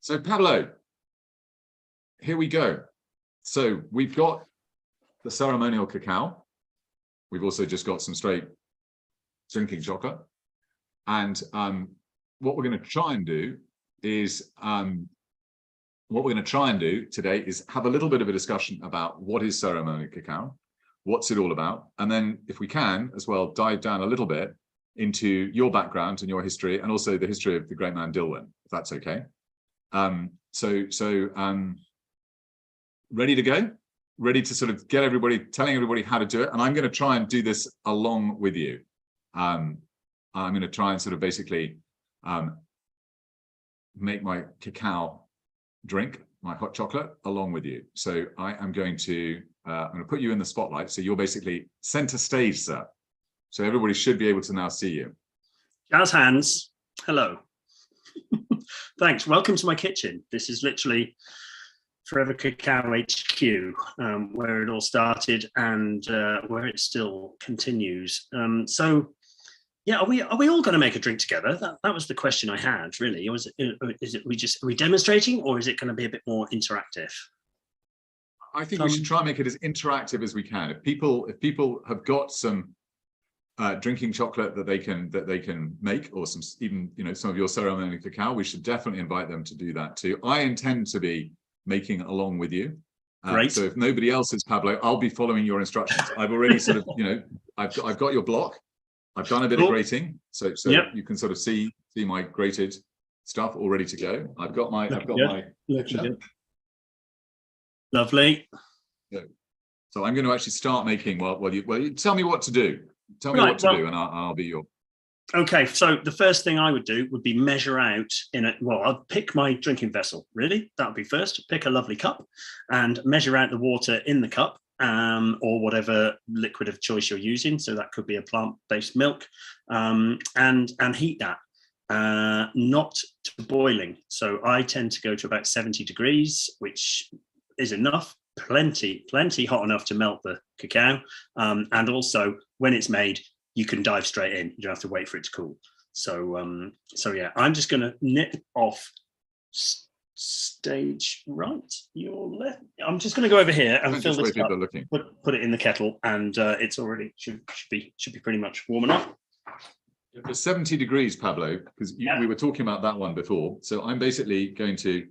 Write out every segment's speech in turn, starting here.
So Pablo, here we go. So we've got the ceremonial cacao. We've also just got some straight drinking chocolate. And what we're going to try and do is today is have a little bit of a discussion about what is ceremonial cacao, what's it all about, and then if we can as well dive down a little bit into your background and your history, and also the history of the great man Dilwyn, if that's okay. Ready to go? Ready to sort of get everybody, telling everybody how to do it. And I'm going to try and do this along with you. I'm going to try and sort of basically make my cacao drink, my hot chocolate, along with you. So I am going to, I'm going to put you in the spotlight. So you're basically center stage, sir. So everybody should be able to now see you. Jazz hands. Hello. Thanks. Welcome to my kitchen. This is literally Forever Cacao HQ, where it all started and where it still continues. So, yeah, are we all going to make a drink together? That was the question I had, really. Is it are we demonstrating, or is it going to be a bit more interactive? I think we should try and make it as interactive as we can. If people have got some drinking chocolate that they can make, or some some of your ceremonial cacao, we should definitely invite them to do that too. I intend to be making along with you. Great. So if nobody else is, Pablo, I'll be following your instructions. I've already sort of, I've got your block. I've done a bit of grating, so yep. You can sort of see my grated stuff all ready to go. I've got my Lovely. So I'm going to actually start making. Well, you tell me what to do. Tell me what to do, and I'll be your. Okay, so the first thing I would do would be measure out I'll pick my drinking vessel, really. That would be first. Pick a lovely cup and measure out the water in the cup, or whatever liquid of choice you're using. So that could be a plant-based milk, and heat that, not to boiling. So I tend to go to about 70 degrees, which is enough, plenty hot enough to melt the cacao. And also when it's made, you can dive straight in. You don't have to wait for it to cool. So yeah, I'm just going to nip off stage right, your left. I'm just going to go over here and fill this up, put it in the kettle, and it's already should be pretty much warm enough. For 70 degrees, Pablo, because we were talking about that one before. So I'm basically going to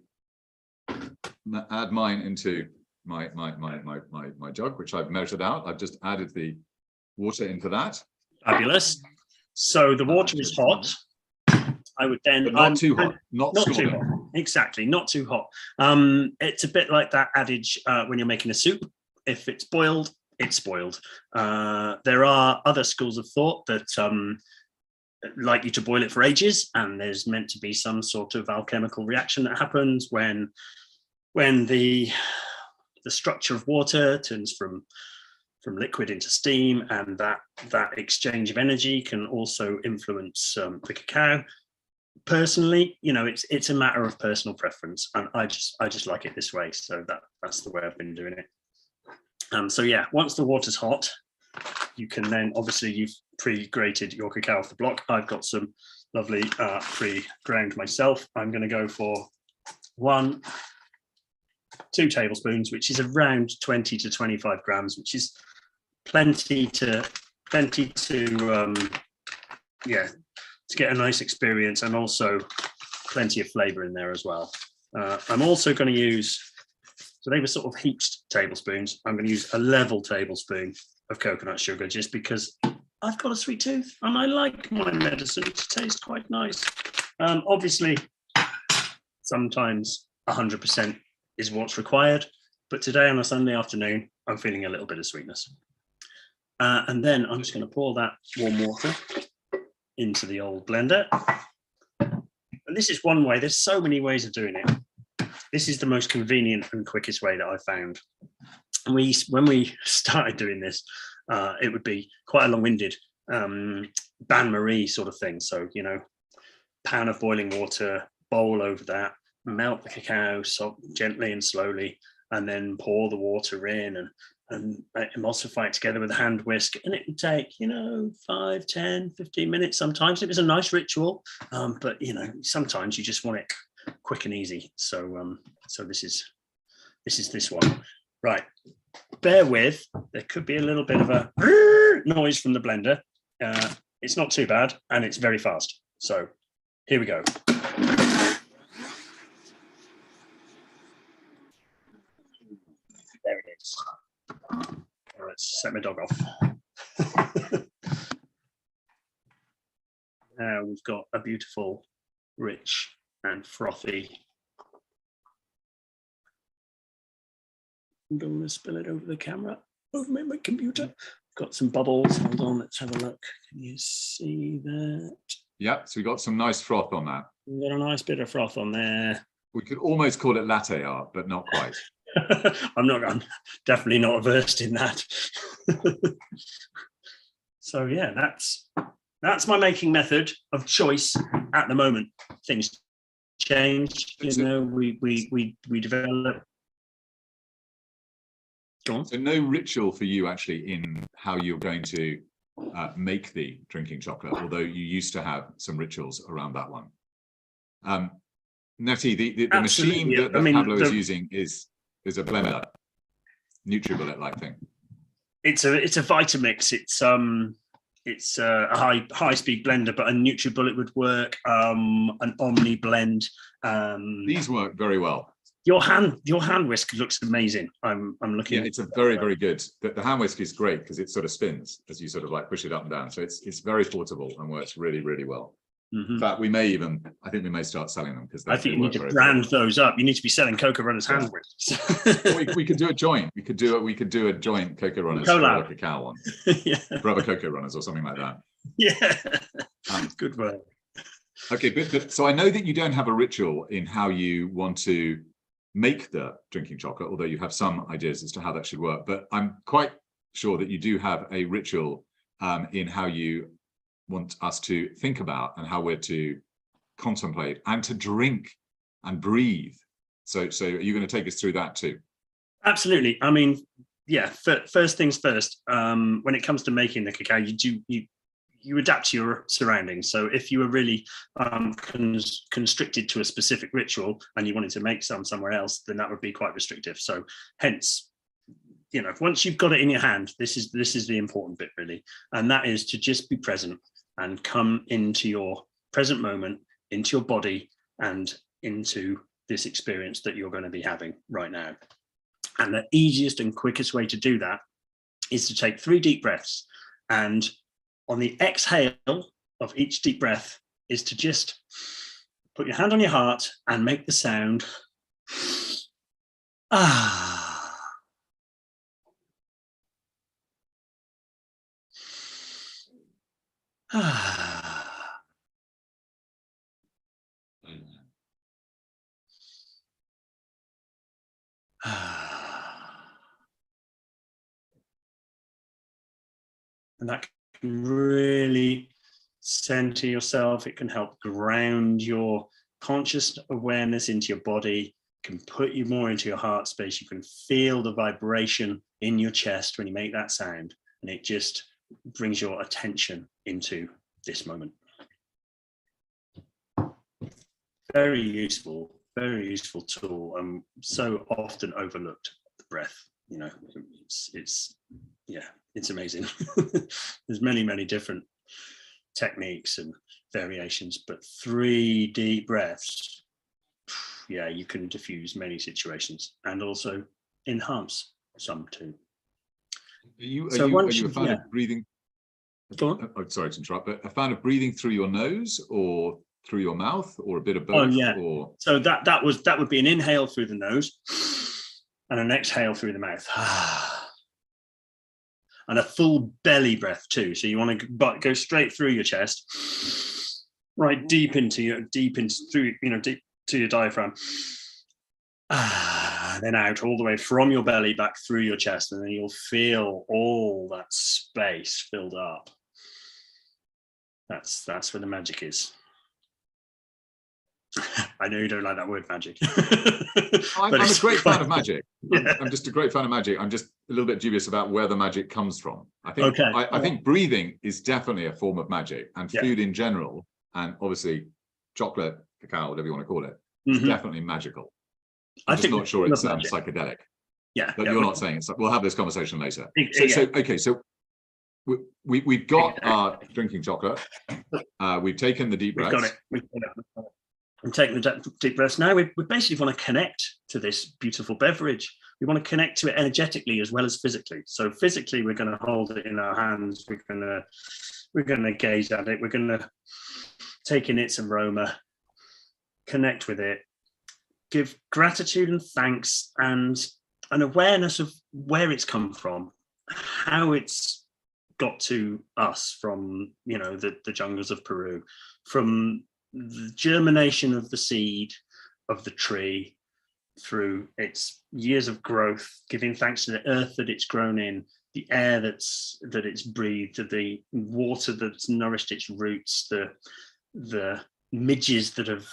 add mine into my jug, which I've measured out. I've just added the water into that. Fabulous. So the water is hot. I would then, but not too hot, not too hot. Exactly, not too hot. It's a bit like that adage when you're making a soup. If it's boiled, it's spoiled. There are other schools of thought that like you to boil it for ages, and there's meant to be some sort of alchemical reaction that happens when the structure of water turns from liquid into steam, and that exchange of energy can also influence the cacao. Personally, it's a matter of personal preference, and I just like it this way. So that's the way I've been doing it. So yeah, once the water's hot, you can then, obviously you've pre-grated your cacao off the block. I've got some lovely pre-ground myself. I'm going to go for 2 tablespoons, which is around 20 to 25 grams, which is plenty to get a nice experience, and also plenty of flavor in there as well. I'm also going to use, so they were sort of heaped tablespoons. I'm going to use a level tablespoon of coconut sugar, just because I've got a sweet tooth and I like my medicine to taste quite nice. Obviously, sometimes 100% is what's required, but today on a Sunday afternoon, I'm feeling a little bit of sweetness. And then I'm just going to pour that warm water into the old blender. And this is one way. There's so many ways of doing it. This is the most convenient and quickest way that I've found. And when we started doing this, it would be quite a long-winded bain-marie sort of thing. So, pan of boiling water, bowl over that, melt the cacao gently and slowly, and then pour the water in and emulsify it together with a hand whisk. And it would take, 5, 10, 15 minutes sometimes. It was a nice ritual, but, sometimes you just want it quick and easy. So so this is this one. Right. Bear with, there could be a little bit of a noise from the blender. It's not too bad, and it's very fast. So here we go. There it is. Let's set my dog off. Now we've got a beautiful, rich and frothy. I don't want to spill it over the camera, over my computer. Got some bubbles. Hold on, let's have a look. Can you see that? Yeah, so we got some nice froth on that. We've got a nice bit of froth on there. We could almost call it latte art, but not quite. I'm definitely not versed in that. So yeah, that's my making method of choice at the moment. Things change, you know, we develop. Go on. So no ritual for you actually in how you're going to make the drinking chocolate, although you used to have some rituals around that one. Nettie, the machine that Pablo is using is a blender, NutriBullet-like thing. It's a Vitamix. It's a high speed blender, but a NutriBullet would work. An Omni blend. These work very well. Your hand whisk looks amazing. I'm looking. Yeah, it's a very good. The hand whisk is great because it sort of spins as you sort of like push it up and down. So it's very portable and works really well. Mm-hmm. In fact, I think we may start selling them because I think you need to brand those up. You need to be selling Cocoa Runners hand whisks. we could do a joint. We could do a joint Cocoa Runners for a Cacao one. Yeah. Brother Cocoa Runners or something like that. Yeah. Good word. Okay, but so I know that you don't have a ritual in how you want to make the drinking chocolate, although you have some ideas as to how that should work. But I'm quite sure that you do have a ritual in how you want us to think about and how we're to contemplate and to drink and breathe. So are you going to take us through that too? Absolutely. I mean, yeah, first things first, when it comes to making the cacao, you adapt to your surroundings. So if you were really constricted to a specific ritual and you wanted to make some somewhere else, then that would be quite restrictive. So hence, you know, once you've got it in your hand, this is the important bit really. And that is to just be present and come into your present moment, into your body and into this experience that you're going to be having right now. And the easiest and quickest way to do that is to take 3 deep breaths, and on the exhale of each deep breath is to just put your hand on your heart and make the sound ah. Ah. And that can really center yourself. It can help ground your conscious awareness into your body, can put you more into your heart space. You can feel the vibration in your chest when you make that sound, and it just brings your attention into this moment. Very useful tool, and so often overlooked, the breath. You know, it's amazing. There's many different techniques and variations, but 3 deep breaths, yeah, you can diffuse many situations and also enhance some too. Are you a fan of breathing? Go on. I'm sorry to interrupt, but a fan of breathing through your nose or through your mouth, or a bit of both? Oh yeah. Or... So that would be an inhale through the nose and an exhale through the mouth. And a full belly breath too. So you want to go straight through your chest, right deep to your diaphragm. Then out all the way from your belly back through your chest, and then you'll feel all that space filled up. That's where the magic is. I know you don't like that word magic. I'm a great fan of magic. Yeah. I'm just a great fan of magic. I'm just a little bit dubious about where the magic comes from. I think I think breathing is definitely a form of magic, and food in general, and obviously chocolate, cacao, whatever you want to call it, It's definitely magical. I'm just not sure it's psychedelic. Yeah, but yeah, you're not saying it's. We'll have this conversation later. Yeah. So we've got our drinking chocolate. We've taken the deep breaths. We've got it. And taking the deep breaths. Now we basically want to connect to this beautiful beverage. We want to connect to it energetically as well as physically. So physically, we're going to hold it in our hands. We're going to gaze at it. We're going to take in its aroma, connect with it, give gratitude and thanks and an awareness of where it's come from, how it's got to us from, the jungles of Peru, from the germination of the seed of the tree through its years of growth, giving thanks to the earth that it's grown in, the air that it's breathed, the water that's nourished its roots, the midges that have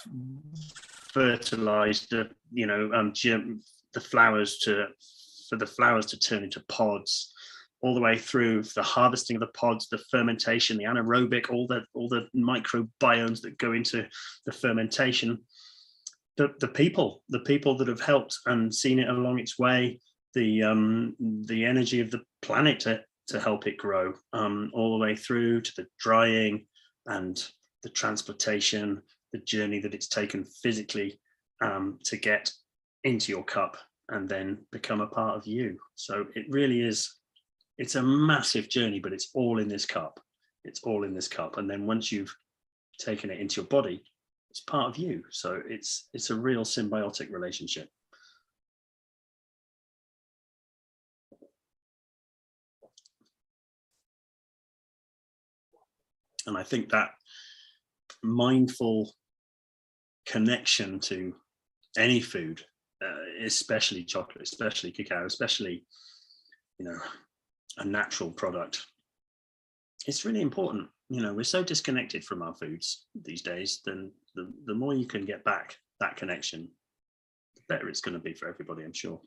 fertilized the flowers for the flowers to turn into pods, all the way through the harvesting of the pods, the fermentation, the anaerobic, all the microbiomes that go into the fermentation, the people that have helped and seen it along its way, the energy of the planet to help it grow, all the way through to the drying and the transportation, the journey that it's taken physically to get into your cup and then become a part of you. So it really is. It's a massive journey, but it's all in this cup. It's all in this cup. And then once you've taken it into your body, it's part of you. So it's a real symbiotic relationship. And I think that mindful connection to any food, especially chocolate, especially cacao, especially, a natural product, it's really important. We're so disconnected from our foods these days. Then the more you can get back that connection, the better it's going to be for everybody, I'm sure,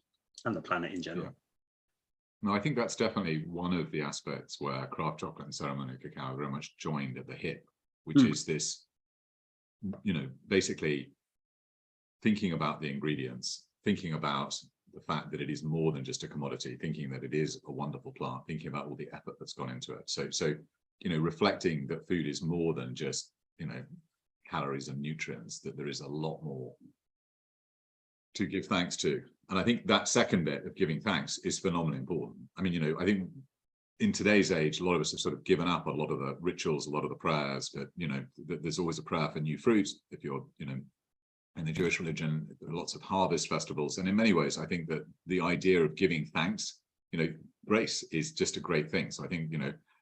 and the planet in general. Yeah. No, I think that's definitely one of the aspects where craft chocolate and ceremonial cacao are very much joined at the hip, which is this, basically thinking about the ingredients, thinking about the fact that it is more than just a commodity, thinking that it is a wonderful plant, thinking about all the effort that's gone into it. So reflecting that food is more than just, calories and nutrients, that there is a lot more to give thanks to. And I think that second bit of giving thanks is phenomenally important. I mean, I think in today's age, a lot of us have sort of given up a lot of the rituals, a lot of the prayers, but, there's always a prayer for new fruit. If you're, in the Jewish religion, there are lots of harvest festivals. And in many ways, I think that the idea of giving thanks, grace is just a great thing. So I think,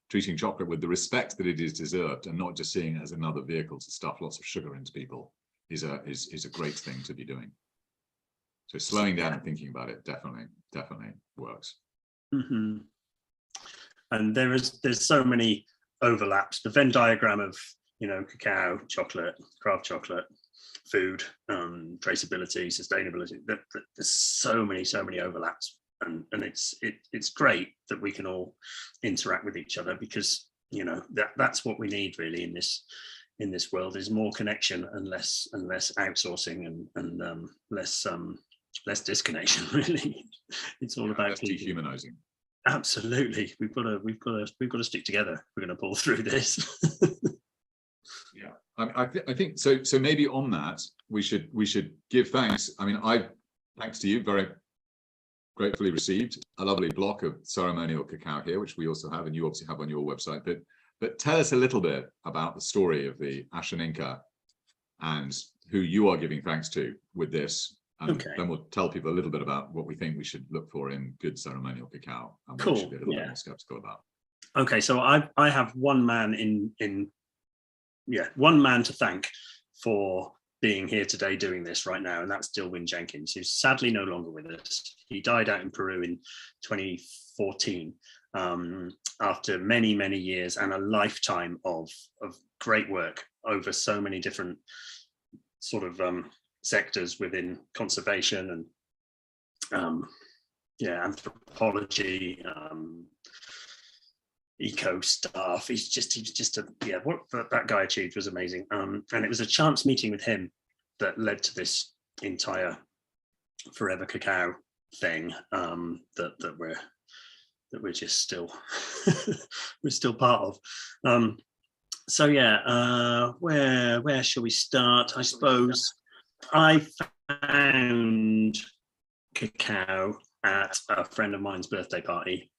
treating chocolate with the respect that it is deserved and not just seeing it as another vehicle to stuff lots of sugar into people is a great thing to be doing. So slowing down and thinking about it definitely works. Mm-hmm. And there's so many overlaps. The Venn diagram of, cacao, chocolate, craft chocolate, food, traceability, sustainability. There's so many overlaps, and it's great that we can all interact with each other, because that's what we need really in this world, is more connection and less outsourcing and less disconnection. Really, it's all about dehumanizing. Absolutely, we've got to stick together. We're going to pull through this. Yeah, I think so. So maybe on that, we should give thanks. I mean, thanks to you, very gratefully received a lovely block of ceremonial cacao here, which we also have, and you obviously have on your website. But tell us a little bit about the story of the Ashaninka and who you are giving thanks to with this. And then we'll tell people a little bit about what we think we should look for in good ceremonial cacao, and what we should be a little bit more skeptical about. Okay, so I have one man one man to thank for being here today doing this right now, and that's Dilwyn Jenkins, who's sadly no longer with us. He died out in Peru in 2014 after many years and a lifetime of great work over so many different sort of sectors within conservation and anthropology, eco stuff. What that guy achieved was amazing. And it was a chance meeting with him that led to this entire Forever Cacao thing, that we're just still we're still part of. So yeah, where shall we start? I suppose I found Cacao at a friend of mine's birthday party,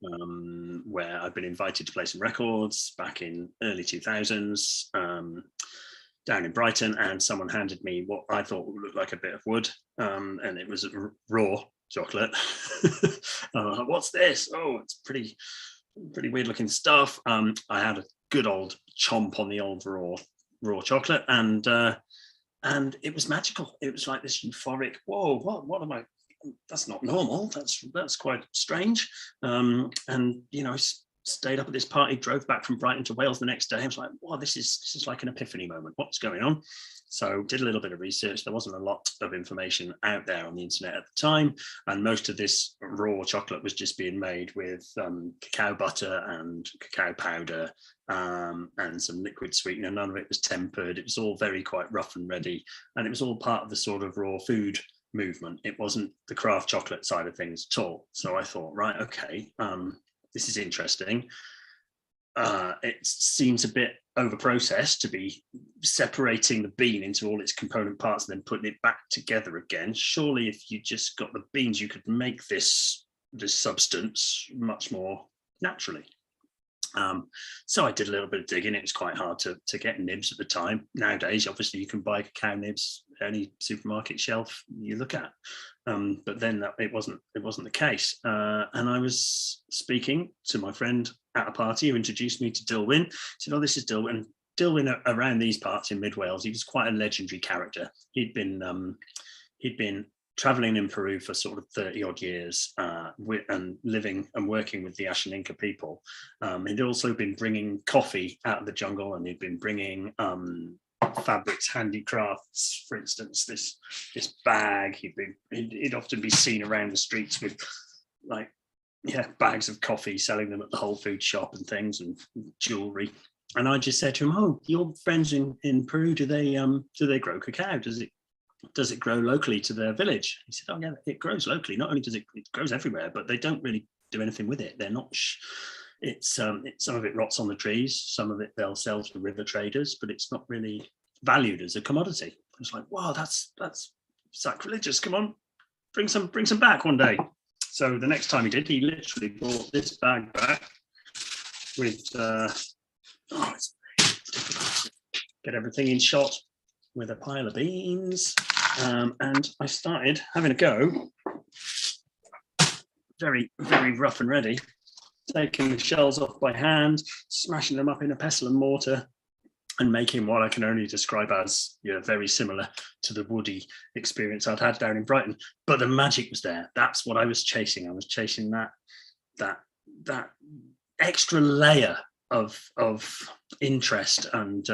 where I'd been invited to play some records back in early 2000s, down in Brighton, and someone handed me what I thought would look like a bit of wood, and it was raw chocolate. What's this? Oh, it's pretty weird looking stuff. I had a good old chomp on the old raw chocolate, and it was magical. It was like this euphoric, whoa, what am I? That's not normal. That's quite strange. And you know, stayed up at this party, drove back from Brighton to Wales the next day. I was like, wow, this is like an epiphany moment. What's going on? So did a little bit of research. There wasn't a lot of information out there on the internet at the time, and most of this raw chocolate was just being made with cacao butter and cacao powder, and some liquid sweetener. None of it was tempered. It was all very quite rough and ready, and it was all part of the sort of raw food movement. It wasn't the craft chocolate side of things at all. So I thought, right, okay, this is interesting. It seems a bit over processed to be separating the bean into all its component parts and then putting it back together again. Surely if you just got the beans, you could make this substance much more naturally. So I did a little bit of digging. It was quite hard to get nibs at the time. Nowadays, obviously, you can buy cacao nibs any supermarket shelf you look at. But then it wasn't the case. And I was speaking to my friend at a party who introduced me to Dilwyn. He said, "Oh, this is Dilwyn." Dilwyn, around these parts in Mid Wales, he was quite a legendary character. He'd been traveling in Peru for sort of 30 odd years, and living and working with the Ashaninka people. He'd also been bringing coffee out of the jungle, and he'd been bringing fabrics, handicrafts, for instance, this bag. He'd often be seen around the streets with bags of coffee, selling them at the Whole Food shop and things, and jewelry. And I just said to him, "Oh, your friends in Peru, do they grow cacao? Does it grow locally to their village?" He said, "Oh yeah, it grows locally. Not only does it grows everywhere, but they don't really do anything with it. They're not. Some of it rots on the trees. Some of it they'll sell to river traders, but it's not really valued as a commodity." I was like, "Wow, that's sacrilegious. Come on, bring some back one day." So the next time he did, he literally brought this bag back with it's difficult to get everything in shot, with a pile of beans, and I started having a go, very, very rough and ready, taking the shells off by hand, smashing them up in a pestle and mortar, and making what I can only describe as very similar to the woody experience I'd had down in Brighton. But the magic was there. That's what I was chasing. I was chasing that extra layer of interest and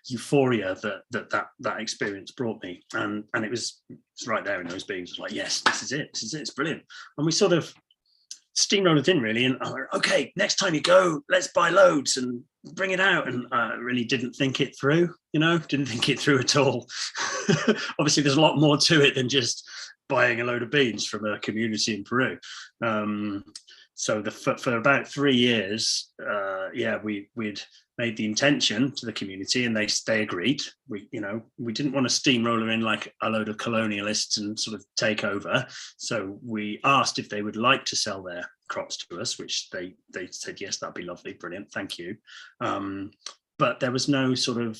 euphoria that experience brought me, and it's right there in those beans. It's like, yes, this is it, it's brilliant. And we sort of steamrolled in really, and okay, next time you go, let's buy loads and bring it out. And I really didn't think it through at all. Obviously there's a lot more to it than just buying a load of beans from a community in Peru. So for about 3 years, we'd made the intention to the community, and they agreed. We didn't want to steamroller in like a load of colonialists and sort of take over. So we asked if they would like to sell their crops to us, which they said yes, that'd be lovely, brilliant, thank you. But there was no sort of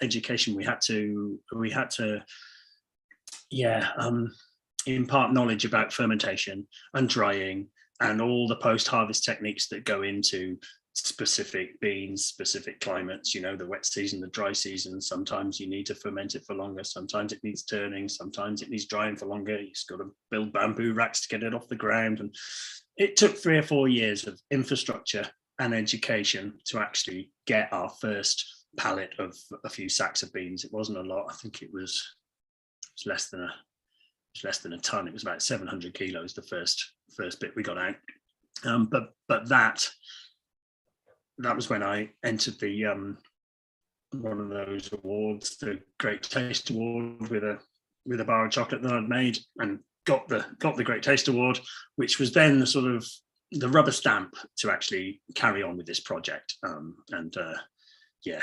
education. We had to impart knowledge about fermentation and drying and all the post-harvest techniques that go into specific beans, specific climates, the wet season, the dry season. Sometimes you need to ferment it for longer. Sometimes it needs turning. Sometimes it needs drying for longer. You've got to build bamboo racks to get it off the ground. And it took 3 or 4 years of infrastructure and education to actually get our first pallet of a few sacks of beans. It wasn't a lot. I think it was less than a ton. It was about 700 kilos, the first bit we got out. But that was when I entered the one of those awards, the Great Taste Award, with a bar of chocolate that I'd made, and got the Great Taste Award, which was then the sort of the rubber stamp to actually carry on with this project. Yeah,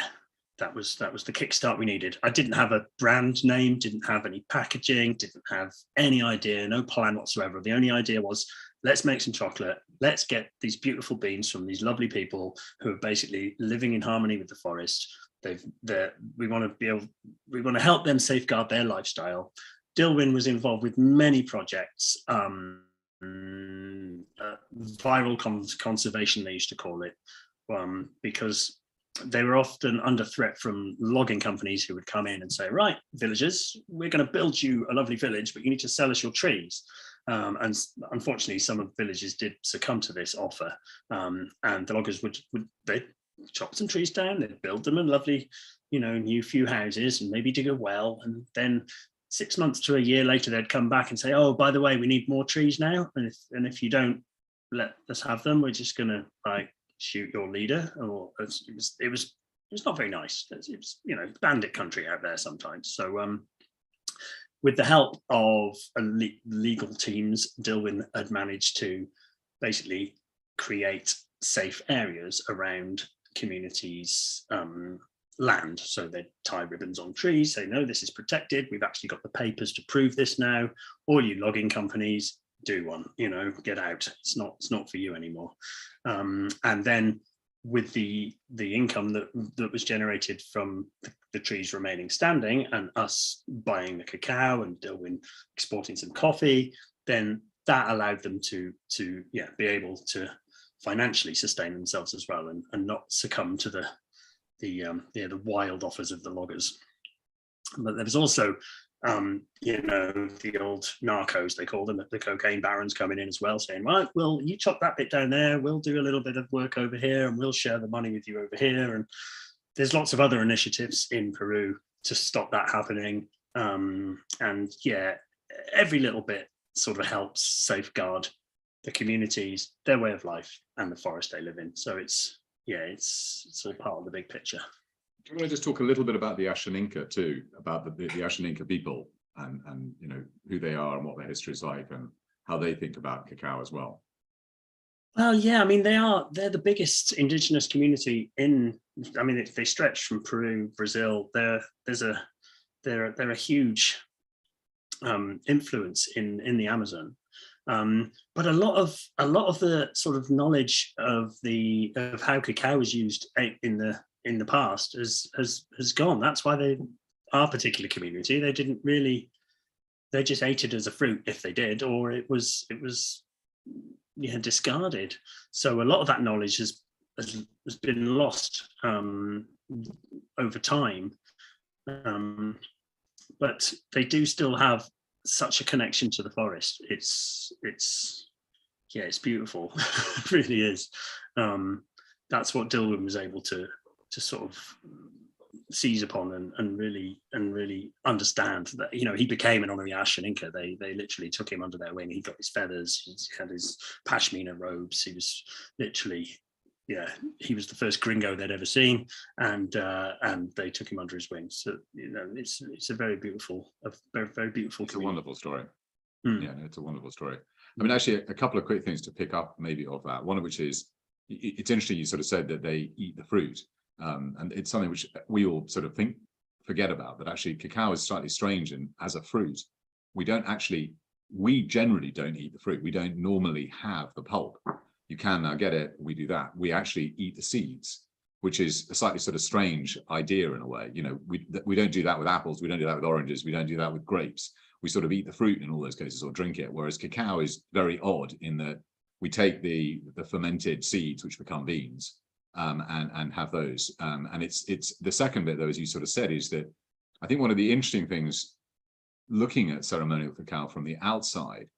that was the kickstart we needed. I didn't have a brand name, didn't have any packaging, didn't have any idea, no plan whatsoever. The only idea was, let's make some chocolate. Let's get these beautiful beans from these lovely people who are basically living in harmony with the forest. We want to help them safeguard their lifestyle. Dilwyn was involved with many projects, viral conservation, they used to call it, because they were often under threat from logging companies who would come in and say, right, villagers, we're going to build you a lovely village, but you need to sell us your trees. And unfortunately, some of the villages did succumb to this offer. And the loggers would they chop some trees down, they'd build them a lovely, new few houses, and maybe dig a well. And then 6 months to a year later, they'd come back and say, oh, by the way, we need more trees now. And if you don't let us have them, we're just going to shoot your leader. Or it was not very nice. It was bandit country out there sometimes. So with the help of legal teams, Dilwyn had managed to basically create safe areas around communities' land. So they'd tie ribbons on trees, say, no, this is protected. We've actually got the papers to prove this now. All you logging companies, do one, get out. It's not for you anymore. And then with the income that was generated from the trees remaining standing, and us buying the cacao and Dilwyn exporting some coffee, then that allowed them to be able to financially sustain themselves as well, and not succumb to the wild offers of the loggers. But there was also the old narcos, they call them, the cocaine barons, coming in as well, saying, right, well, you chop that bit down there, we'll do a little bit of work over here, and we'll share the money with you over here. And there's lots of other initiatives in Peru to stop that happening. And yeah, every little bit sort of helps safeguard the communities, their way of life, and the forest they live in. So it's all part of the big picture. Do you want to just talk a little bit about the Ashaninka too, about the Ashaninka people, and who they are and what their history is like, and how they think about cacao as well? Well, yeah, I mean, they're the biggest indigenous community they stretch from Peru, Brazil. They're a huge influence in the Amazon. But a lot of the sort of knowledge of how cacao is used in the past has gone. That's why our particular community, they just ate it as a fruit if they did, or it was discarded. So a lot of that knowledge has been lost over time. But they do still have such a connection to the forest. It's beautiful. It really is. That's what Dilwyn was able to sort of seize upon and really understand that, he became an honorary Ashaninka. They literally took him under their wing. He got his feathers, he had his pashmina robes. He was literally, he was the first gringo they'd ever seen, and they took him under his wing. So it's a very beautiful, very beautiful. It's a wonderful story. Yeah, it's a wonderful story. I mean, actually, a couple of quick things to pick up maybe of that. One of which is, it's interesting you sort of said that they eat the fruit, and it's something which we all sort of forget about, that actually cacao is slightly strange, and as a fruit, we generally don't eat the fruit. We don't normally have the pulp. You can now get it, we do that. We actually eat the seeds, which is a slightly sort of strange idea in a way. We don't do that with apples, we don't do that with oranges, we don't do that with grapes. We sort of eat the fruit in all those cases, or drink it, whereas cacao is very odd in that we take the fermented seeds, which become beans, and have those. And it's the second bit, though, as you sort of said, is that I think one of the interesting things looking at ceremonial cacao from the outside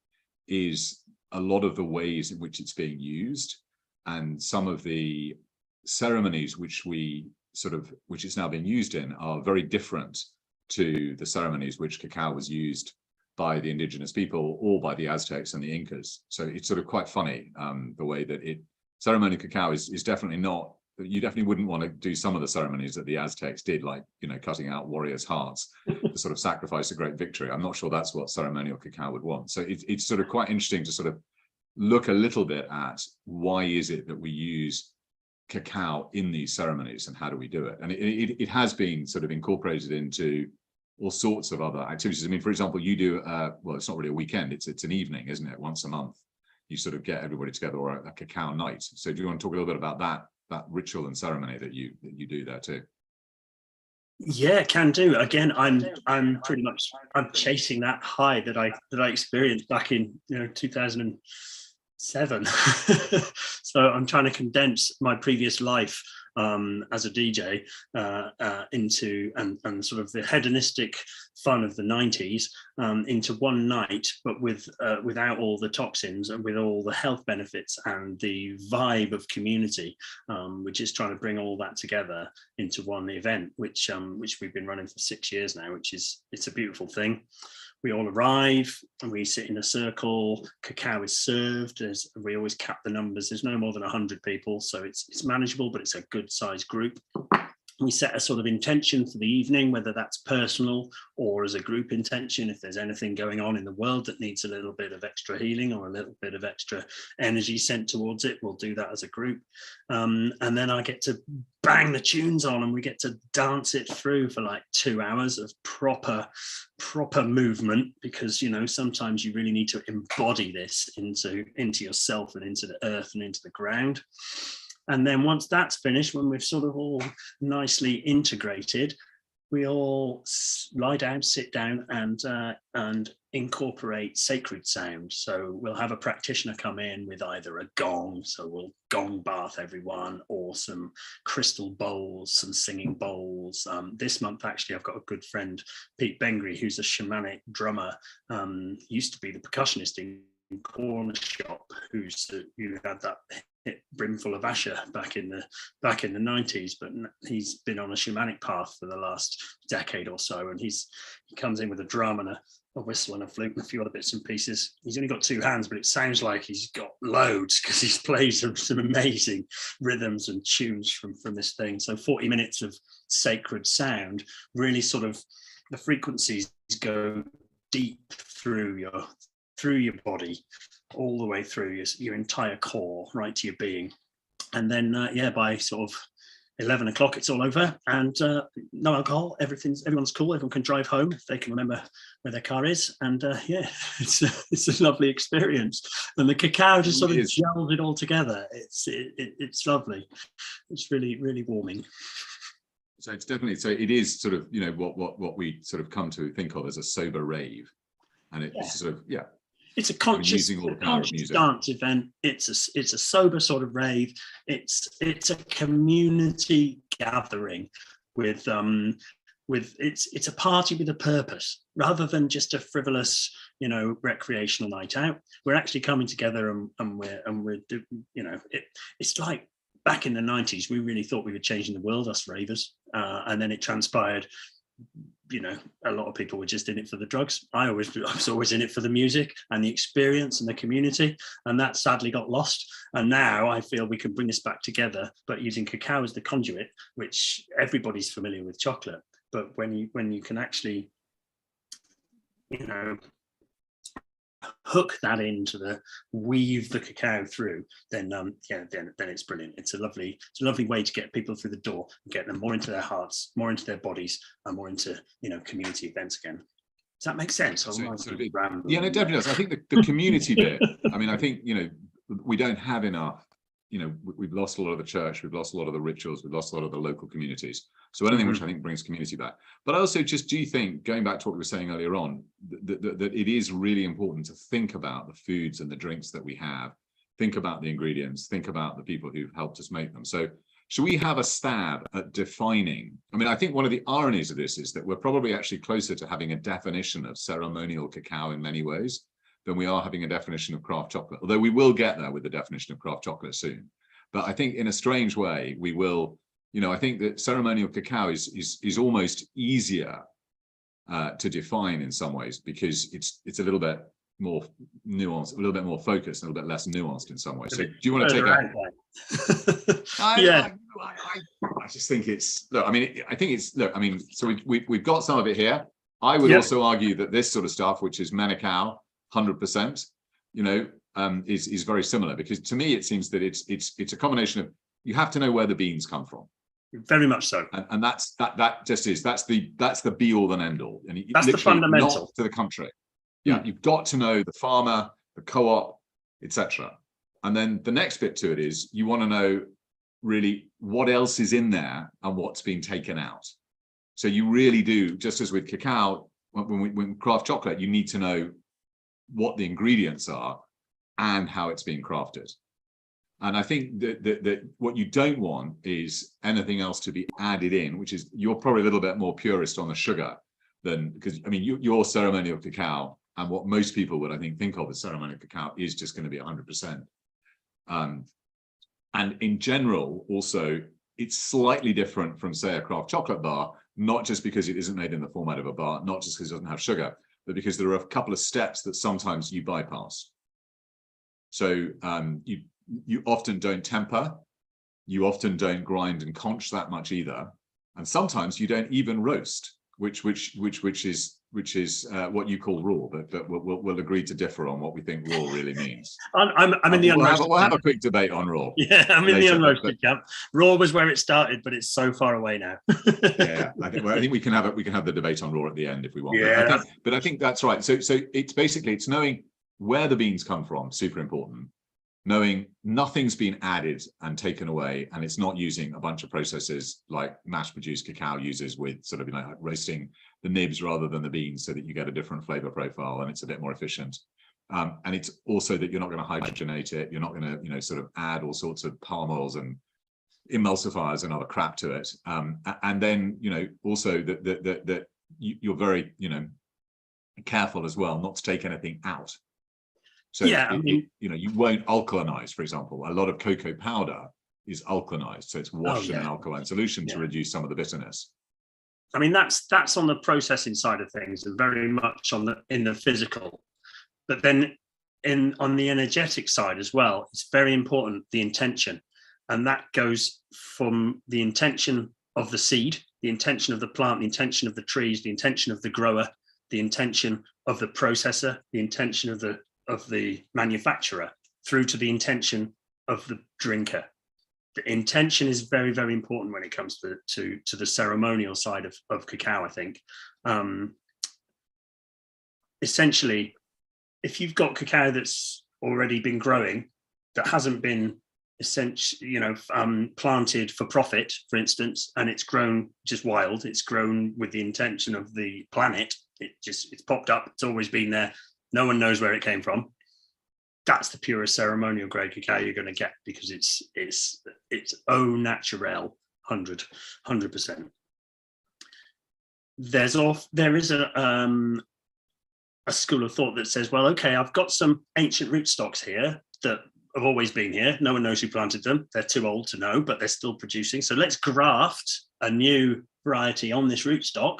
is a lot of the ways in which it's being used, and some of the ceremonies which it's now being used in are very different to the ceremonies which cacao was used by the indigenous people or by the Aztecs and the Incas. So it's sort of quite funny, the way that ceremonial cacao is definitely not you definitely wouldn't want to do some of the ceremonies that the Aztecs did, like, you know, cutting out warriors' hearts to sort of sacrifice a great victory. I'm not sure that's what ceremonial cacao would want. So it's sort of quite interesting to sort of look a little bit at why is it that we use cacao in these ceremonies and how do we do it? And it has been sort of incorporated into all sorts of other activities. I mean, for example, you do, well, it's not really a weekend, it's an evening, isn't it? Once a month, you sort of get everybody together, or a cacao night. So do you want to talk a little bit about that ritual and ceremony that you do there too? Yeah, can do. Again, I'm pretty much, I'm chasing that high that I experienced back in 2007. So I'm trying to condense my previous life as a DJ into and sort of the hedonistic fun of the 90s into one night, but without all the toxins and with all the health benefits and the vibe of community, which is trying to bring all that together into one event, which we've been running for 6 years now, it's a beautiful thing. We all arrive and we sit in a circle. Cacao is served. We always cap the numbers. There's no more than 100 people, so it's manageable, but it's a good sized group. We set a sort of intention for the evening, whether that's personal or as a group intention. If there's anything going on in the world that needs a little bit of extra healing or a little bit of extra energy sent towards it, we'll do that as a group. And then I get to bang the tunes on and we get to dance it through for like 2 hours of proper movement, because sometimes you really need to embody this into yourself and into the earth and into the ground. And then once that's finished, when we've sort of all nicely integrated, we all lie down, sit down, and incorporate sacred sound. So we'll have a practitioner come in with either a gong, so we'll gong bath everyone, or some crystal bowls, some singing bowls. This month, actually, I've got a good friend, Pete Bengry, who's a shamanic drummer, used to be the percussionist in Corner Shop, who had that hit Brimful of Asher back in the 90s, but he's been on a shamanic path for the last decade or so, and he comes in with a drum and a whistle and a flute and a few other bits and pieces. He's only got 2 hands, but it sounds like he's got loads, because he's played some amazing rhythms and tunes from this thing. So 40 minutes of sacred sound, really sort of the frequencies go deep through your body, all the way through your entire core, right to your being. And then by sort of 11 o'clock it's all over, and no alcohol, everyone's cool, everyone can drive home if they can remember where their car is, and it's a lovely experience. And the cacao just sort of gels it all together. It's lovely. It's really, really warming. So it's definitely, so it is sort of what we sort of come to think of as a sober rave, and it's sort of it's a conscious dance event. It's a sober sort of rave. It's a community gathering with it's a party with a purpose, rather than just a frivolous recreational night out. We're actually coming together and we're it's like back in the 90s, we really thought we were changing the world, us ravers, and then it transpired. A lot of people were just in it for the drugs. I was always in it for the music and the experience and the community, and that sadly got lost. And now I feel we can bring this back together, but using cacao as the conduit, which everybody's familiar with chocolate. But when you can actually, hook that into weave the cacao through, then it's brilliant. It's a lovely way to get people through the door and get them more into their hearts, more into their bodies, and more into community events again. Does that make sense? Yeah, no, definitely does. I think the community bit, I mean, I think we don't have enough. We've lost a lot of the church, we've lost a lot of the rituals, we've lost a lot of the local communities. So anything which I think brings community back. But I also just do think, going back to what we were saying earlier on, that it is really important to think about the foods and the drinks that we have, think about the ingredients, think about the people who've helped us make them. So should we have a stab at defining? I mean, I think one of the ironies of this is that we're probably actually closer to having a definition of ceremonial cacao in many ways than we are having a definition of craft chocolate, although we will get there with the definition of craft chocolate soon. But I think in a strange way, we will, I think that ceremonial cacao is almost easier to define in some ways, because it's a little bit more nuanced, a little bit more focused, a little bit less nuanced in some way. So do you want to take a? I just think it's, look, I mean, I think it's, look, I mean, so we've got some of it here. I would also argue that this sort of stuff, which is Cacao, 100%, is very similar, because to me it seems that it's a combination of, you have to know where the beans come from. Very much so. And that's the be all and end all. And that's the fundamental. Not to the country. Yeah, you've got to know the farmer, the co-op, etc. And then the next bit to it is, you want to know really what else is in there and what's being taken out. So you really do, just as with cacao, when craft chocolate, you need to know what the ingredients are and how it's being crafted. And I think that what you don't want is anything else to be added in, which is, you're probably a little bit more purist on the sugar than, because I mean, your ceremonial cacao, and what most people would, I think of as ceremonial cacao, is just going to be 100%. And in general, also, it's slightly different from, say, a craft chocolate bar, not just because it isn't made in the format of a bar, not just because it doesn't have sugar, but because there are a couple of steps that sometimes you bypass. So you often don't temper, you often don't grind and conch that much either, and sometimes you don't even roast, which is what you call raw, but we'll agree to differ on what we think raw really means. I'm in the unroasted. We'll have a quick debate on raw. Yeah, I'm in the unroasted camp. Raw was where it started, but it's so far away now. Yeah, I think we can have the debate on raw at the end if we want. Yeah, but I think that's right. So it's knowing where the beans come from, super important. Knowing nothing's been added and taken away, and it's not using a bunch of processes like mass-produced cacao uses, with sort of like roasting the nibs rather than the beans, so that you get a different flavor profile and it's a bit more efficient. And it's also that you're not going to hydrogenate it, you're not going to sort of add all sorts of palm oils and emulsifiers and other crap to it. And then also that you're very careful as well not to take anything out. So yeah, you won't alkalinize, for example. A lot of cocoa powder is alkalinized, so it's washed in an alkaline solution to reduce some of the bitterness. I mean, that's on the processing side of things, and very much in the physical. But then on the energetic side as well, it's very important, the intention, and that goes from the intention of the seed, the intention of the plant, the intention of the trees, the intention of the grower, the intention of the processor, the intention of the manufacturer, through to the intention of the drinker. The intention is very, very important when it comes to the ceremonial side of cacao, I think. Essentially, if you've got cacao that's already been growing, that hasn't been planted for profit, for instance, and it's grown just wild, it's grown with the intention of the planet, it's popped up, it's always been there, no one knows where it came from, that's the purest ceremonial grade cacao you're going to get, because it's au naturel, 100%. There is a school of thought that says, well, okay, I've got some ancient rootstocks here that have always been here. No one knows who planted them. They're too old to know, but they're still producing. So let's graft a new variety on this rootstock.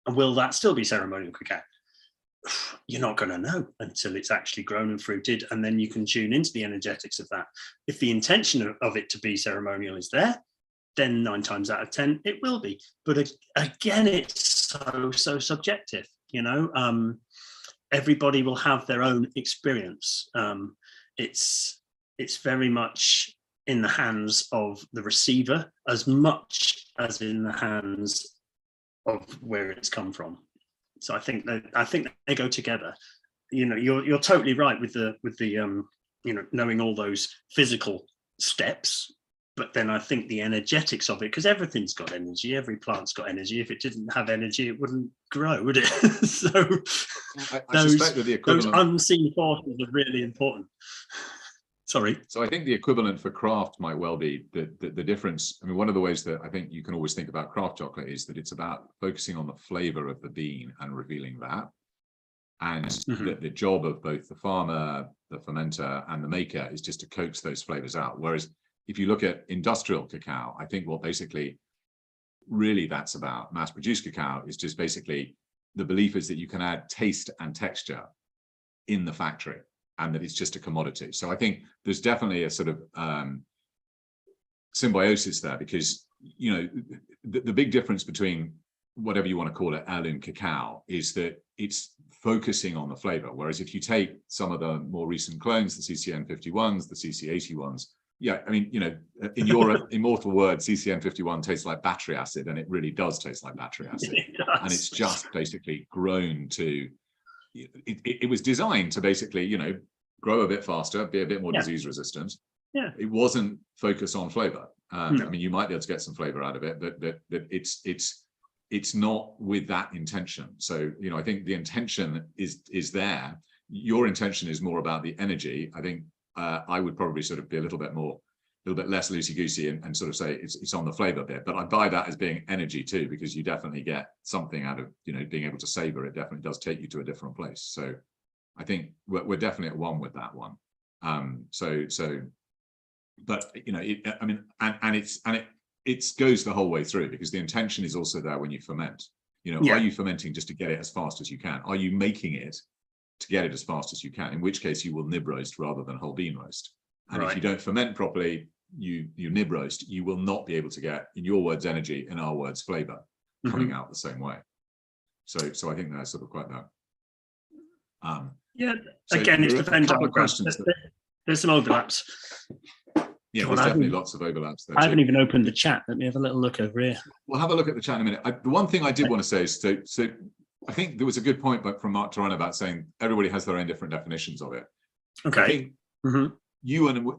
And will that still be ceremonial cacao? You're not going to know until it's actually grown and fruited, and then you can tune into the energetics of that. If the intention of it to be ceremonial is there, then 9 times out of 10 it will be. But again, it's so subjective. Everybody will have their own experience. It's very much in the hands of the receiver as much as in the hands of where it's come from. So I think they go together. You're totally right with the knowing all those physical steps, but then I think the energetics of it, because everything's got energy, every plant's got energy. If it didn't have energy, it wouldn't grow, would it? So I suspect that the equivalent, those unseen forces are really important. Sorry. So I think the equivalent for craft might well be the difference. I mean, one of the ways that I think you can always think about craft chocolate is that it's about focusing on the flavor of the bean and revealing that. And the job of both the farmer, the fermenter, and the maker is just to coax those flavors out. Whereas if you look at industrial cacao, I think what basically really that's about, mass-produced cacao, is just basically the belief is that you can add taste and texture. in the factory, and that it's just a commodity. So I think there's definitely a sort of symbiosis there, because the big difference between whatever you want to call it, heirloom cacao, is that it's focusing on the flavor. Whereas if you take some of the more recent clones, the CCN51s, the CC81s, yeah, I mean, in your immortal words, CCN51 tastes like battery acid, and it really does taste like battery acid. And it's just basically grown to, it was designed to basically, grow a bit faster, be a bit more disease resistant. Yeah. It wasn't focused on flavor. I mean, you might be able to get some flavor out of it, but it's not with that intention. So, I think the intention is there. Your intention is more about the energy. I think I would probably sort of be a little bit less loosey-goosey and sort of say it's on the flavor bit. But I buy that as being energy too, because you definitely get something out of, being able to savor. It definitely does take you to a different place. So I think we're definitely at one with that one. But I mean, it goes the whole way through, because the intention is also there when you ferment. Are you fermenting just to get it as fast as you can? Are you making it to get it as fast as you can? In which case you will nib roast rather than whole bean roast. And if you don't ferment properly, you nib roast, you will not be able to get, in your words, energy, in our words, flavor, coming out the same way. So I think that's sort of quite that. Again, it's the Venn diagram. There's some overlaps. Yeah, there's definitely lots of overlaps there. I haven't even opened the chat. Let me have a little look over here. We'll have a look at the chat in a minute. The one thing I did want to say is, so I think there was a good point from Mark Turan about saying everybody has their own different definitions of it. Okay. I think you and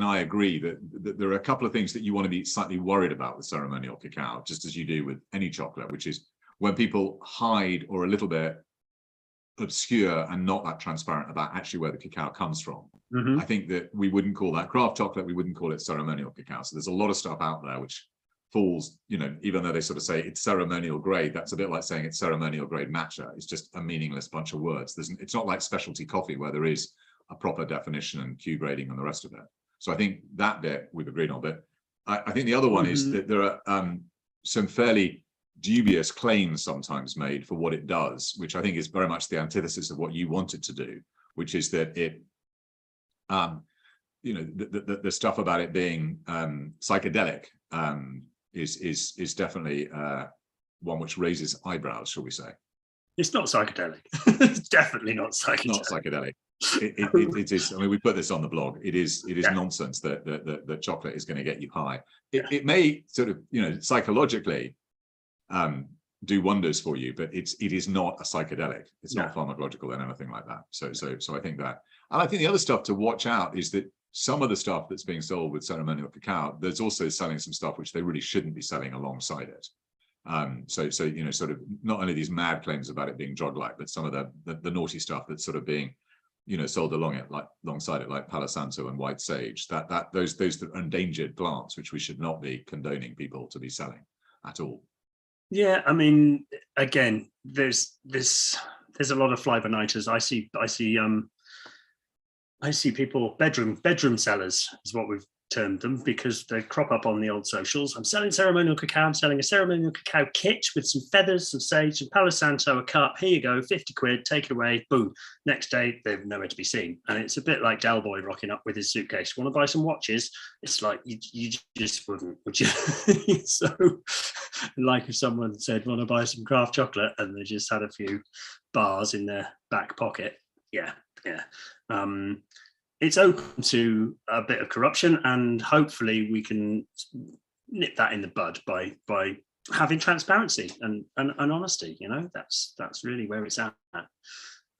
I agree that there are a couple of things that you want to be slightly worried about with ceremonial cacao, just as you do with any chocolate, which is when people hide or a little bit obscure and not that transparent about actually where the cacao comes from. I think that we wouldn't call that craft chocolate, we wouldn't call it ceremonial cacao. So there's a lot of stuff out there which falls, even though they sort of say it's ceremonial grade, that's a bit like saying it's ceremonial grade matcha. It's just a meaningless bunch of words. It's not like specialty coffee where there is a proper definition and Q grading and the rest of it. So I think that bit we've agreed on. But I think the other one is that there are some fairly dubious claims sometimes made for what it does, which I think is very much the antithesis of what you wanted to do, which is that it, the stuff about it being psychedelic is definitely one which raises eyebrows, shall we say? It's not psychedelic. It's definitely not psychedelic. Not psychedelic. It is. I mean, we put this on the blog. It is nonsense that chocolate is going to get you high. It may sort of, psychologically do wonders for you, but it is not a psychedelic. It's not pharmacological and anything like that. So I think that, and I think the other stuff to watch out is that some of the stuff that's being sold with ceremonial cacao, there's also selling some stuff which they really shouldn't be selling alongside it. So sort of not only these mad claims about it being drug-like, but some of the naughty stuff that's sort of being, sold alongside it, like Palo Santo and white sage. Those that are endangered plants, which we should not be condoning people to be selling at all. Yeah, I mean, again, there's a lot of fly-by-nighters. I see people, bedroom sellers is what we've termed them, because they crop up on the old socials. I'm selling ceremonial cacao. I'm selling a ceremonial cacao kit with some feathers, some sage, some Palo Santo, a cup. Here you go, 50 quid, take it away, boom. Next day, they're nowhere to be seen. And it's a bit like Del Boy rocking up with his suitcase. Want to buy some watches? It's like, you just wouldn't, would you? So, like if someone said, want to buy some craft chocolate, and they just had a few bars in their back pocket. Yeah. It's open to a bit of corruption, and hopefully we can nip that in the bud by having transparency and honesty. That's really where it's at.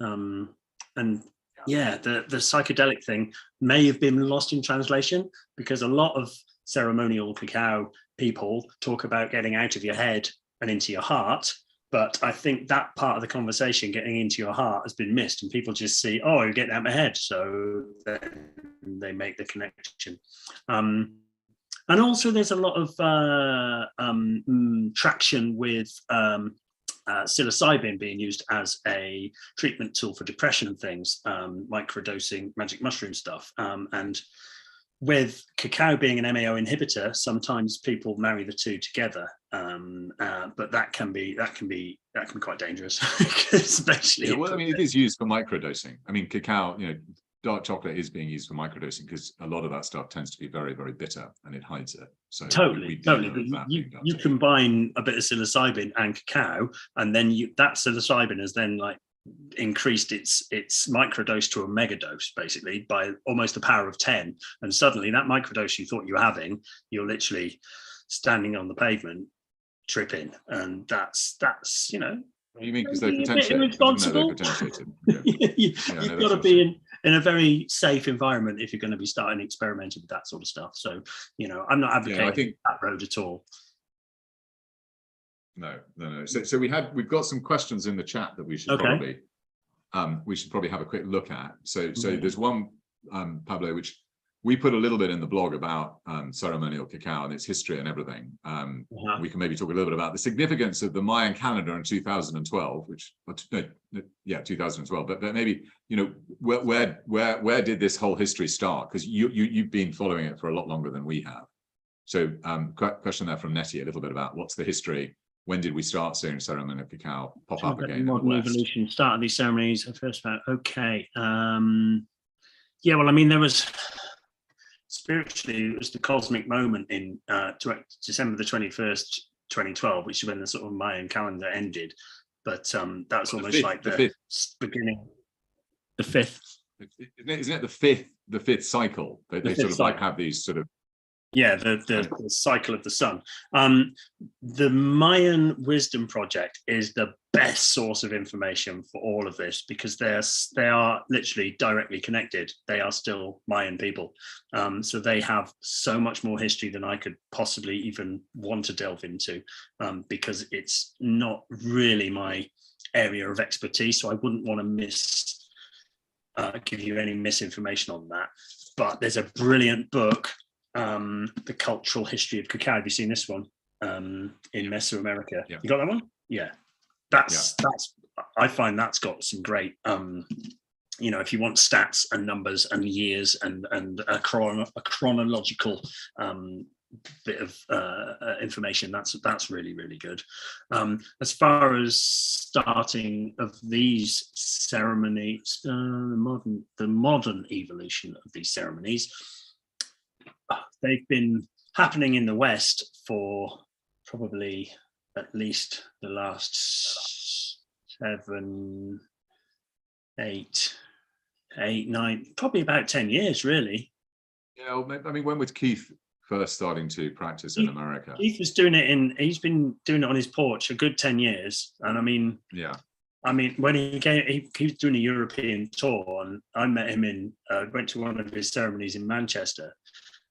The psychedelic thing may have been lost in translation, because a lot of ceremonial cacao people talk about getting out of your head and into your heart. But I think that part of the conversation, getting into your heart, has been missed, and people just see, oh, you're getting out of my head. So then they make the connection. And also there's a lot of traction with psilocybin being used as a treatment tool for depression and things, microdosing magic mushroom stuff. And with cacao being an MAO inhibitor, sometimes people marry the two together, but that can be quite dangerous, especially. Yeah, well, I mean, it is used for microdosing. I mean, cacao, dark chocolate is being used for microdosing because a lot of that stuff tends to be very, very bitter and it hides it. So totally. You combine a bit of psilocybin and cacao, and then that psilocybin has then like increased its microdose to a megadose, basically by almost the power of 10. And suddenly that microdose you thought you were having, you're literally standing on the pavement tripping, and that's you mean because they're potentiated? Irresponsible. Yeah. You've got to be in a very safe environment if you're going to be starting experimenting with that sort of stuff. So, I'm not advocating that road at all. No. So we've got some questions in the chat that we should probably have a quick look at. So there's one, Pablo, which we put a little bit in the blog about ceremonial cacao and its history and everything. We can maybe talk a little bit about the significance of the Mayan calendar in 2012, 2012. But maybe where did this whole history start? Because you've been following it for a lot longer than we have. So question there from Nettie, a little bit about what's the history. When did we start seeing ceremonial cacao pop up again? Modern evolution, start of these ceremonies. First about yeah, well, I mean, there was spiritually, it was the cosmic moment in December the 21st, 2012, which is when the sort of Mayan calendar ended. But that's almost like the beginning, the fifth. Isn't it the fifth cycle? They sort of like have these sort of. Yeah, the cycle of the sun. The Mayan Wisdom Project is the best source of information for all of this because they are literally directly connected. They are still Mayan people. So they have so much more history than I could possibly even want to delve into because it's not really my area of expertise. So I wouldn't want to give you any misinformation on that. But there's a brilliant book, The Cultural History of Cacao. Have you seen this one? In Mesoamerica. Yeah. You got that one? Yeah. That's I find that's got some great if you want stats and numbers and years and a chronological bit of information, that's really, really good. As far as starting of these ceremonies, the modern evolution of these ceremonies, they've been happening in the West for probably at least the last 7, 8, 9, probably about 10 years, really. Yeah, I mean, when was Keith first starting to practice in America? Keith was doing it he's been doing it on his porch a good 10 years. And I mean, when he was doing a European tour, and I met him went to one of his ceremonies in Manchester.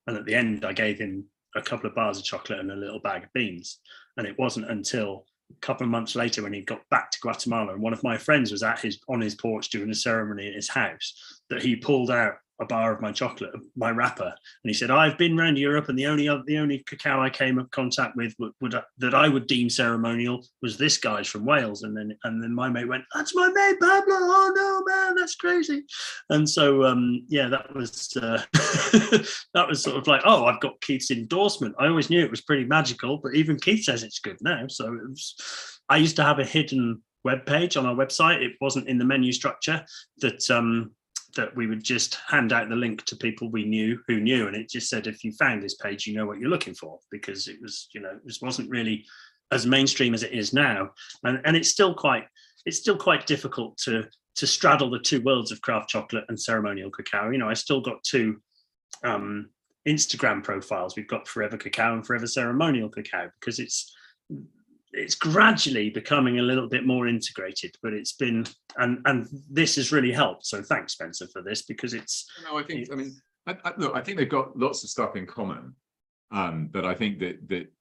And at the end, I gave him a couple of bars of chocolate and a little bag of beans. And it wasn't until a couple of months later when he got back to Guatemala and one of my friends was on his porch doing a ceremony at his house that he pulled out a bar of my chocolate, my wrapper, and he said, "I've been around Europe, and the only cacao I came in contact with that I would deem ceremonial was this guy's from Wales." And then my mate went, "That's my mate Pablo." "Oh no, man, that's crazy." And so that was that was sort of like, oh, I've got Keith's endorsement. I always knew it was pretty magical, but even Keith says it's good now. So I used to have a hidden web page on our website. It wasn't in the menu structure that we would just hand out the link to people we knew who knew, and it just said, if you found this page, you know what you're looking for, because it was, this wasn't really as mainstream as it is now, and it's still quite difficult to straddle the two worlds of craft chocolate and ceremonial cacao. I still got two Instagram profiles. We've got Forever Cacao and Forever Ceremonial Cacao, because it's gradually becoming a little bit more integrated, but it's been, and this has really helped. So thanks, Spencer, for this, because it's. No, I think they've got lots of stuff in common, but I think that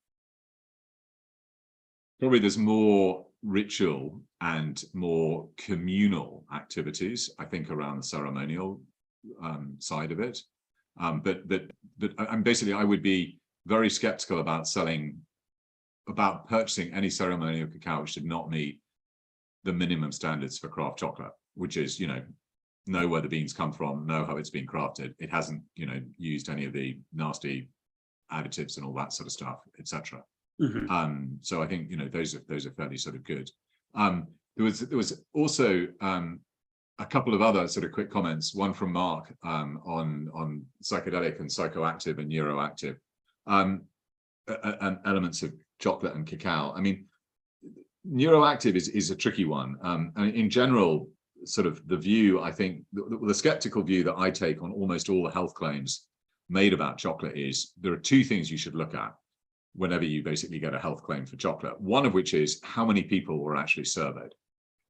probably there's more ritual and more communal activities, I think, around the ceremonial side of it. But basically, I would be very skeptical about purchasing any ceremonial cacao which did not meet the minimum standards for craft chocolate, which is, know where the beans come from, know how it's been crafted. It hasn't, you know, used any of the nasty additives and all that sort of stuff, etc. So I think, you know, those are fairly sort of good. There was also a couple of other sort of quick comments. One from Mark on psychedelic and psychoactive and neuroactive elements of chocolate and cacao. I mean, neuroactive is a tricky one. And in general, sort of the view, I think, the skeptical view that I take on almost all the health claims made about chocolate is there are two things you should look at whenever you basically get a health claim for chocolate. One of which is how many people were actually surveyed.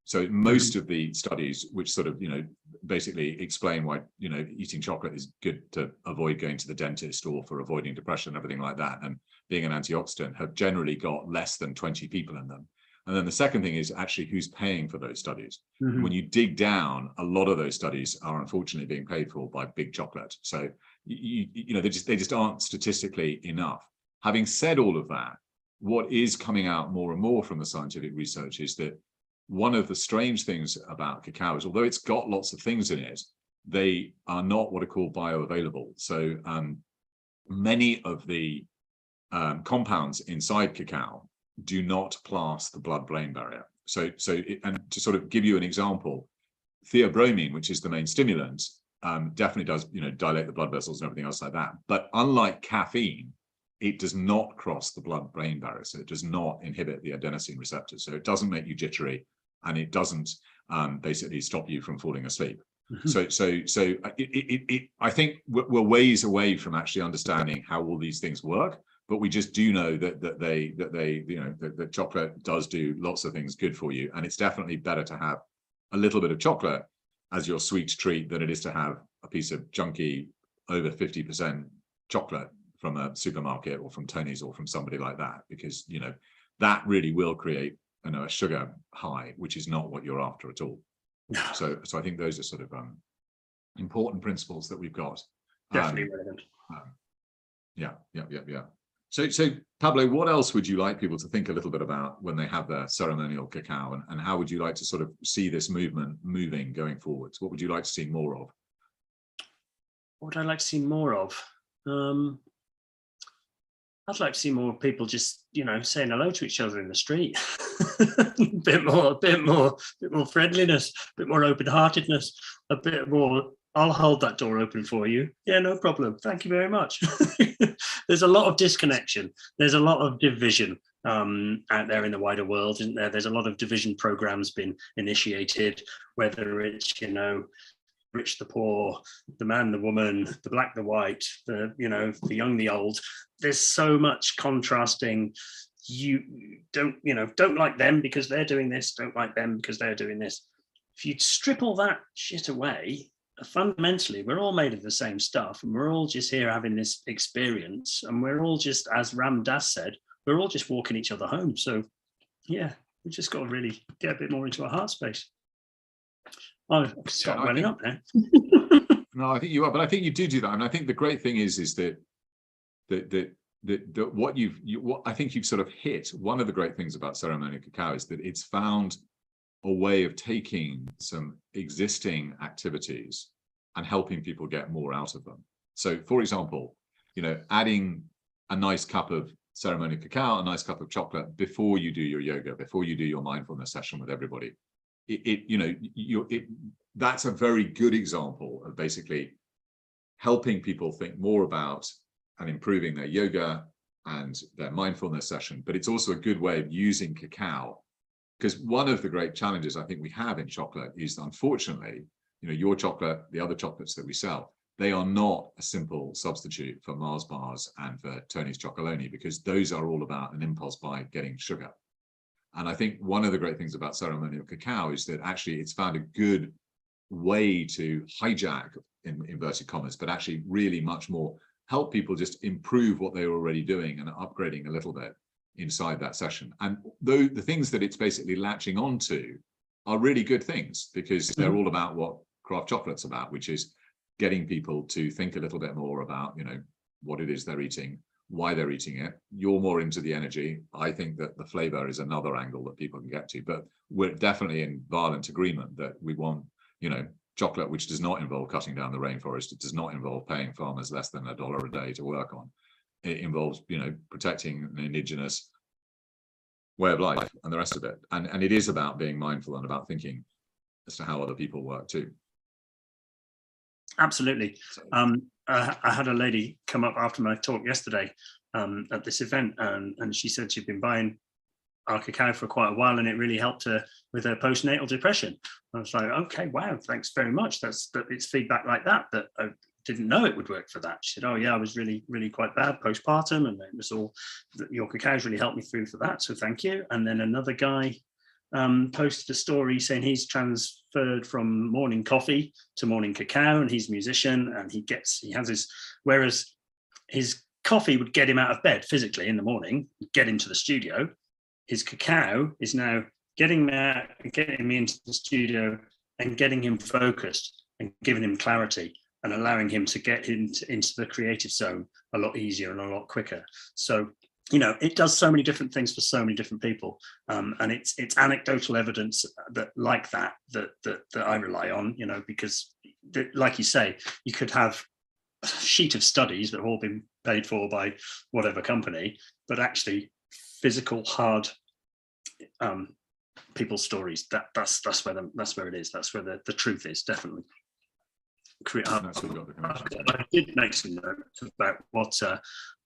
So most of the studies which sort of, you know, basically explain why, you know, eating chocolate is good to avoid going to the dentist or for avoiding depression and everything like that, and being an antioxidant, have generally got less than 20 people in them. And then the second thing is actually who's paying for those studies. When you dig down, a lot of those studies are unfortunately being paid for by big chocolate. So, you know, they just aren't statistically enough. Having said all of that, what is coming out more and more from the scientific research is that one of the strange things about cacao is, although it's got lots of things in it, they are not what are called bioavailable. So many of the compounds inside cacao do not pass the blood-brain barrier. And to sort of give you an example, theobromine, which is the main stimulant, definitely does, you know, dilate the blood vessels and everything else like that. But unlike caffeine, it does not cross the blood-brain barrier. So it does not inhibit the adenosine receptors. So it doesn't make you jittery, and it doesn't basically stop you from falling asleep. So I think we're ways away from actually understanding how all these things work. But we just do know that they you know, that chocolate does do lots of things good for you, and it's definitely better to have a little bit of chocolate as your sweet treat than it is to have a piece of junky over 50% chocolate from a supermarket or from Tony's or from somebody like that, because, you know, that really will create, you know, a sugar high, which is not what you're after at all. So I think those are sort of important principles that we've got. Definitely relevant. Yeah. So Pablo, what else would you like people to think a little bit about when they have their ceremonial cacao, and how would you like to sort of see this movement moving going forwards? What would you like to see more of? What would I like to see more of? I'd like to see more people just, you know, saying hello to each other in the street. bit more friendliness, a bit more open-heartedness, a bit more, I'll hold that door open for you. Yeah, no problem. Thank you very much. There's a lot of disconnection. There's a lot of division out there in the wider world, isn't there? There's a lot of division programs been initiated, whether it's, you know, rich, the poor, the man, the woman, the black, the white, the, you know, the young, the old. There's so much contrasting. You don't, you know, don't like them because they're doing this, don't like them because they're doing this. If you strip all that shit away, fundamentally, we're all made of the same stuff, and we're all just here having this experience, and we're all just, as Ram Dass said, we're all just walking each other home. So yeah, we just got to really get a bit more into our heart space. Oh, I've started welling up now. No, I think you are, but I think you do that. And I think the great thing is that what I think you've sort of hit. One of the great things about ceremonial cacao is that it's found a way of taking some existing activities and helping people get more out of them. So, for example, you know, adding a nice cup of ceremonial cacao, a nice cup of chocolate before you do your yoga, before you do your mindfulness session with everybody. That's a very good example of basically helping people think more about and improving their yoga and their mindfulness session. But it's also a good way of using cacao, because one of the great challenges I think we have in chocolate is, unfortunately, you know, your chocolate, the other chocolates that we sell, they are not a simple substitute for Mars bars and for Tony's Chocolonely, because those are all about an impulse buy getting sugar. And I think one of the great things about ceremonial cacao is that actually it's found a good way to hijack, in inverted commas, but actually really much more help people just improve what they're already doing and upgrading a little bit inside that session. And though the things that it's basically latching onto are really good things, because they're all about what craft chocolate's about, which is getting people to think a little bit more about, you know, what it is they're eating, why they're eating it. You're more into the energy. I think that the flavor is another angle that people can get to, but we're definitely in violent agreement that we want, you know, chocolate which does not involve cutting down the rainforest. It does not involve paying farmers less than $1 a day to work on. It involves, protecting an indigenous way of life and the rest of it. And it is about being mindful and about thinking as to how other people work too. Absolutely. I had a lady come up after my talk yesterday at this event, and she said she'd been buying our cacao for quite a while, and it really helped her with her postnatal depression. I was like, okay, wow, thanks very much. It's feedback like that I didn't know it would work for that. She said, oh yeah, I was really, really quite bad postpartum, and it was all, your cacao's really helped me through for that, so thank you. And then another guy posted a story saying he's transferred from morning coffee to morning cacao, and he's a musician, and whereas his coffee would get him out of bed physically in the morning, get into the studio, his cacao is now getting me into the studio and getting him focused and giving him clarity and allowing him to get into the creative zone a lot easier and a lot quicker. So, it does so many different things for so many different people, and it's anecdotal evidence that I rely on, because, like you say, you could have a sheet of studies that have all been paid for by whatever company, but actually physical, hard people's stories. That's where it is. That's where the truth is, definitely. I did make some notes about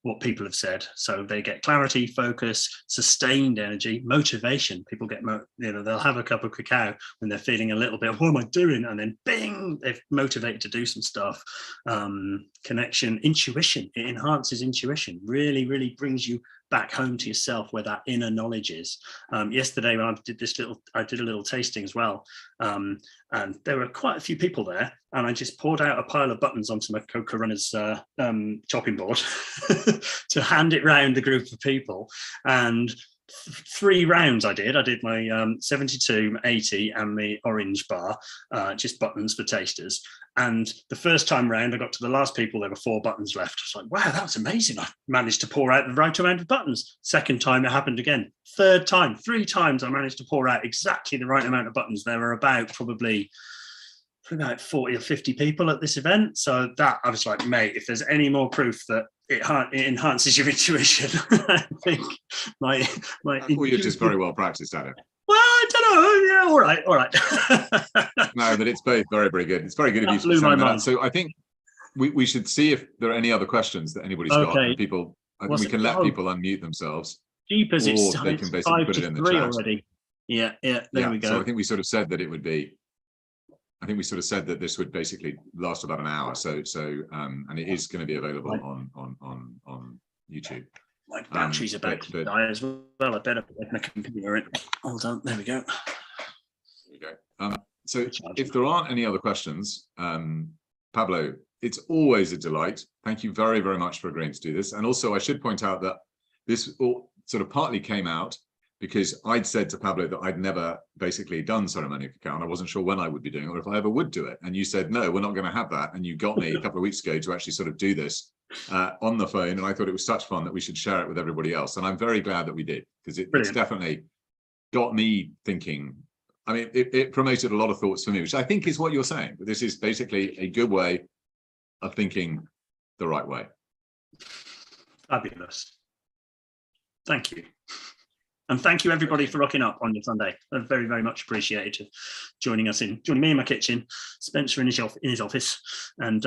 what people have said. So they get clarity, focus, sustained energy, motivation. People get, they'll have a cup of cacao when they're feeling a little bit, what am I doing? And then bing, they're motivated to do some stuff. Connection, intuition. It enhances intuition. Really, really brings you back home to yourself where that inner knowledge is. Yesterday when I did a little tasting as well, and there were quite a few people there, and I just poured out a pile of buttons onto my Coca Runners chopping board to hand it round the group of people. And 3 rounds I did my 72, 80 and the orange bar, just buttons for tasters. And the first time round, I got to the last people, there were 4 buttons left. I was like, wow, that was amazing. I managed to pour out the right amount of buttons. Second time, it happened again. Third time, 3 times, I managed to pour out exactly the right amount of buttons. There were about 40 or 50 people at this event. So that, I was like, mate, if there's any more proof that it enhances your intuition, I think my you're just very well practiced at it. Well, I don't know. Yeah, all right. No, but it's both very, very good. It's very good of you to be saying that. So I think we should see if there are any other questions that anybody's got. And people, I think we can let people unmute themselves. Jeepers, or they can basically put it in the chat already. Yeah, there we go. So I think we sort of said that it would be. I think we sort of said that this would basically last about an hour. So and it is going to be available on YouTube. My battery's about to die as well. I better put my computer in. Hold on, there we go. There we go. So if there aren't any other questions, Pablo, it's always a delight. Thank you very, very much for agreeing to do this. And also I should point out that this all sort of partly came out because I'd said to Pablo that I'd never basically done Ceremonial Cacao, and I wasn't sure when I would be doing it or if I ever would do it. And you said, no, we're not going to have that. And you got me a couple of weeks ago to actually sort of do this on the phone. And I thought it was such fun that we should share it with everybody else. And I'm very glad that we did, because it's definitely got me thinking. I mean, it promoted a lot of thoughts for me, which I think is what you're saying. But this is basically a good way of thinking the right way. Fabulous. Thank you. And thank you everybody for rocking up on your Sunday. I very, very much appreciated joining me in my kitchen, Spencer in his office, and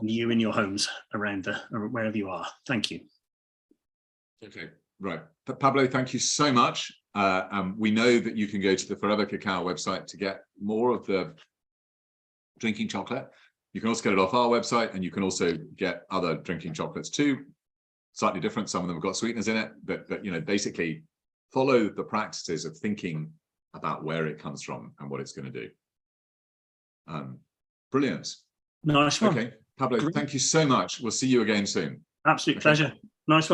you in your homes around wherever you are. Thank you. Okay, right. Pablo, thank you so much. We know that you can go to the Forever Cacao website to get more of the drinking chocolate. You can also get it off our website, and you can also get other drinking chocolates too. Slightly different. Some of them have got sweeteners in it, but basically follow the practices of thinking about where it comes from and what it's going to do. Brilliant. Nice one. Okay, Pablo, thank you so much. We'll see you again soon. Absolute pleasure. Nice one.